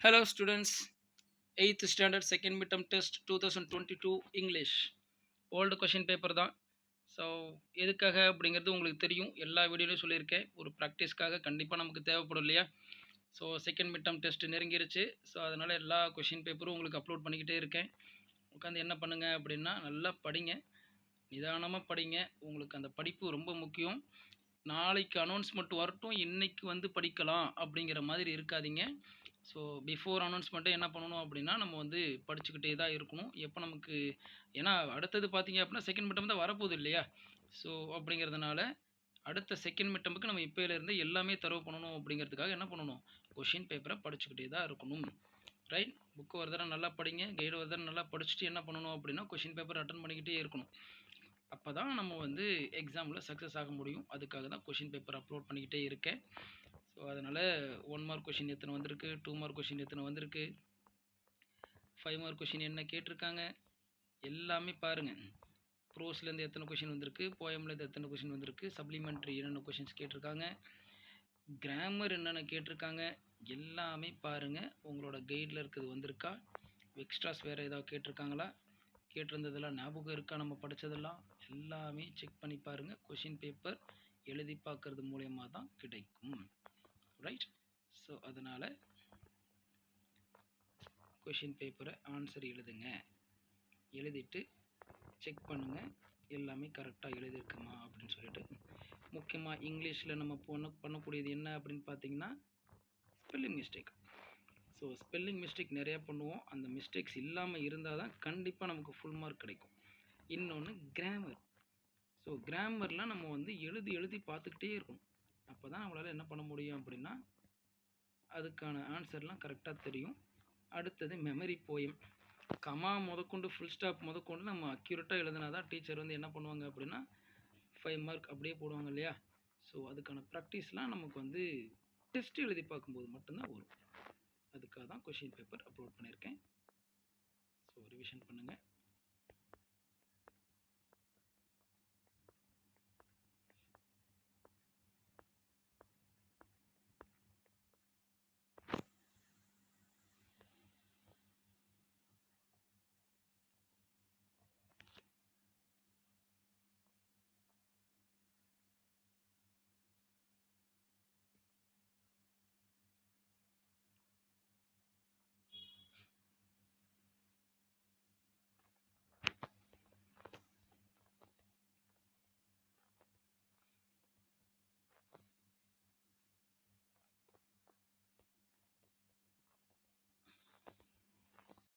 Hello students, 8th standard second midterm test 2022 English. Old question paper தான். So எதுக்காக அப்படிங்கிறது உங்களுக்கு தெரியும், எல்லா வீடியோலையும் சொல்லியிருக்கேன். ஒரு ப்ராக்டிஸ்க்காக கண்டிப்பாக நமக்கு தேவைப்படும் இல்லையா? ஸோ செகண்ட் மிட்டம் டெஸ்ட் நெருங்கிருச்சு. ஸோ அதனால் எல்லா கொஷின் பேப்பரும் உங்களுக்கு அப்லோட் பண்ணிக்கிட்டே இருக்கேன். உட்காந்து என்ன பண்ணுங்கள் அப்படின்னா, நல்லா படிங்க, நிதானமாக படிங்க. உங்களுக்கு அந்த படிப்பு ரொம்ப முக்கியம். நாளைக்கு அனௌன்ஸ்மெண்ட் வரட்டும், இன்னைக்கு வந்து படிக்கலாம் அப்படிங்கிற மாதிரி இருக்காதீங்க. ஸோ பிஃபோர் அனௌன்ஸ்மெண்ட்டே என்ன பண்ணணும் அப்படின்னா, நம்ம வந்து படிச்சுக்கிட்டே தான் இருக்கணும். எப்போ நமக்கு ஏன்னா அடுத்தது பார்த்தீங்க அப்படின்னா செகண்ட் மிட்டம் தான் வரப்போகுது இல்லையா? ஸோ அப்படிங்கிறதுனால அடுத்த செகண்ட் மிட்டமுக்கு நம்ம இப்போலேருந்து எல்லாமே தரவு பண்ணணும் அப்படிங்கிறதுக்காக என்ன பண்ணணும், கொஷின் பேப்பரை படிச்சுக்கிட்டே தான் இருக்கணும். ரைட்? புக்கு ஒரு தடவை நல்லா படிங்க, கைடு ஒரு தடவை நல்லா படிச்சுட்டு என்ன பண்ணணும் அப்படின்னா, கொஷின் பேப்பர் அட்டன் பண்ணிக்கிட்டே இருக்கணும். அப்போ தான் நம்ம வந்து எக்ஸாமில் சக்ஸஸ் ஆக முடியும். அதுக்காக தான் கொஷின் பேப்பர் அப்லோட் பண்ணிக்கிட்டே இருக்கேன். ஸோ அதனால் 1 மார்க் கொஷின் எத்தனை வந்திருக்கு, 2 மார்க் கொஷின் எத்தனை வந்திருக்கு, 5 மார்க் கொஷின் என்ன கேட்டிருக்காங்க எல்லாமே பாருங்கள். ப்ரோஸ்லேருந்து எத்தனை கொஷின் வந்திருக்கு, போயம்லேருந்து எத்தனை கொஷின் வந்திருக்கு, சப்ளிமெண்ட்ரி என்னென்ன கொஷின்ஸ் கேட்டிருக்காங்க, கிராமர் என்னென்ன கேட்டிருக்காங்க எல்லாமே பாருங்கள். உங்களோட கைடில் இருக்கிறது வந்திருக்கா, எக்ஸ்ட்ராஸ் வேறு ஏதாவது கேட்டிருக்காங்களா, கேட்டிருந்ததெல்லாம் ஞாபகம் இருக்கா, நம்ம படித்ததெல்லாம் எல்லாமே செக் பண்ணி பாருங்கள். கொஷின் பேப்பர் எழுதி பார்க்குறது மூலயமா தான் கிடைக்கும். ரைட்? ஸோ அதனால் கொஷின் பேப்பரை ஆன்சர் எழுதுங்க, எழுதிட்டு செக் பண்ணுங்கள் எல்லாமே கரெக்டாக எழுதியிருக்குமா அப்படின்னு சொல்லிட்டு. முக்கியமாக இங்கிலீஷில் நம்ம பண்ணக்கூடியது என்ன அப்படின்னு பார்த்தீங்கன்னா, spelling mistake. So spelling mistake நிறையா பண்ணுவோம். அந்த மிஸ்டேக்ஸ் இல்லாமல் இருந்தால் தான் கண்டிப்பாக நமக்கு ஃபுல் மார்க் கிடைக்கும். இன்னொன்று கிராமர். ஸோ கிராமர்லாம் நம்ம வந்து எழுதி பார்த்துக்கிட்டே இருக்கணும். அப்போ தான் நம்மளால் என்ன பண்ண முடியும் அப்படின்னா, அதுக்கான ஆன்சர்லாம் கரெக்டாக தெரியும். அடுத்தது மெமரி போயம். கமா முதற்கொண்டு ஃபுல் ஸ்டாப் முதற்கொண்டு நம்ம அக்யூரேட்டாக எழுதினா தான் டீச்சர் வந்து என்ன பண்ணுவாங்க அப்படின்னா 5 மார்க் அப்படியே போடுவாங்க இல்லையா? ஸோ அதுக்கான ப்ராக்டிஸ்லாம் நமக்கு வந்து டெஸ்ட் எழுதி பார்க்கும்போது மட்டும்தான் வரும். அதுக்காக தான் கொஷின் பேப்பர் அப்லோட் பண்ணியிருக்கேன். ஸோ ரிவிஷன் பண்ணுங்கள்.